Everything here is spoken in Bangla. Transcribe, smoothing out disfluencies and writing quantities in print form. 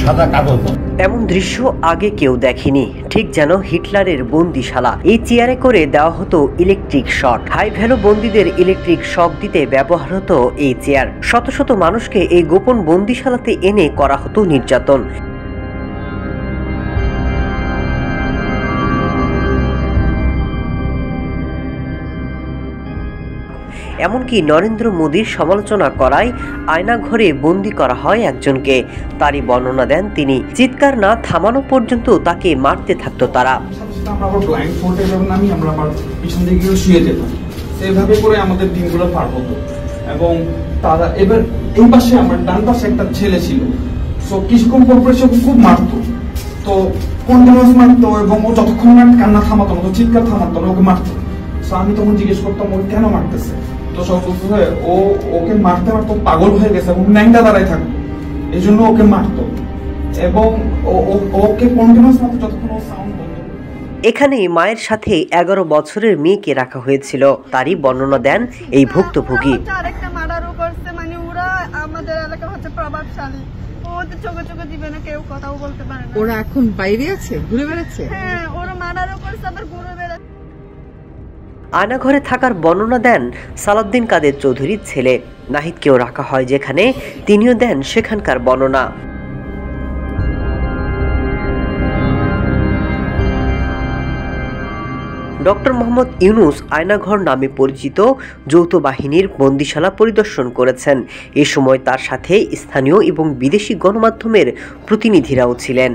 সাদা কাগজ। এমন দৃশ্য আগে কেউ দেখেনি, ঠিক যেন হিটলারের বন্দিশালা। এই চেয়ারে করে দেওয়া হতো ইলেকট্রিক শক। হাই ভ্যালু বন্দীদের ইলেকট্রিক শক দিতে ব্যবহার হতো এই চেয়ার। শত শত মানুষকে এই গোপন বন্দিশালাতে এনে করা হতো নির্যাতন। এমনকি নরেন্দ্র মোদীর সমালোচনা করায় আয়নাঘরে বন্দি করা হয় একজনকে। তারই বর্ণনা দেন তিনি। চিৎকার না থামানো পর্যন্ত তাকে মারতে থাকতো তারা। সেভাবে করে আমাদের দিনগুলো পার হতো। এবং তারা এবার এই পাশে আমার ডান পাশে একটা ছেলে ছিল, তো কিছুক্ষণ পর পর খুব মারতো, তো কন্টিনিউয়াস মারতো, এবং ও যতক্ষণ না কান্না থামাতো না, চিৎকার থামাতো না, ওকে মারতো। তো আমি তখন জিজ্ঞেস করতাম ও কেন মারতেছে, তো সব বলতে ও ওকে মারতে মারতো পাগল হয়ে গেছে এবং ন্যাংটা দাঁড়ায় থাকতো, এই জন্য ওকে মারতো। এবং ওকে কন্টিনিউয়াস মারতো যতক্ষণ ও সাউন্ড বলতো। এখানেই মায়ের সাথে 11 বছরের মেয়েকে রাখা হয়েছিল। তারই বর্ণনা দেন এই ভুক্তভোগী। আরেকটা মার্ডারও করছে, মানে ওরা আমাদের এলাকা হচ্ছে প্রভাবশালী, ওদের চোখে চোখে দিবে না, কেউ কথাও বলতে পারে না। ওরা এখন বাইরে আছে, ঘুরে বেড়াচ্ছে। হ্যাঁ, ওরা মার্ডারও করছে, আবার ঘুরে বেড়াচ্ছে। আয়নাঘরে থাকার বর্ণনা দেন সালাউদ্দিন কাদের চৌধুরীর ছেলে নাহিদকেও রাখা হয় যেখানে, তিনিও দেন সেখানকার বর্ণনা। ডক্টর মোহাম্মদ ইউনুস আয়নাঘর নামে পরিচিত যৌথ বাহিনীর বন্দিশালা পরিদর্শন করেছেন। এ সময় তার সাথে স্থানীয় এবং বিদেশি গণমাধ্যমের প্রতিনিধিরাও ছিলেন।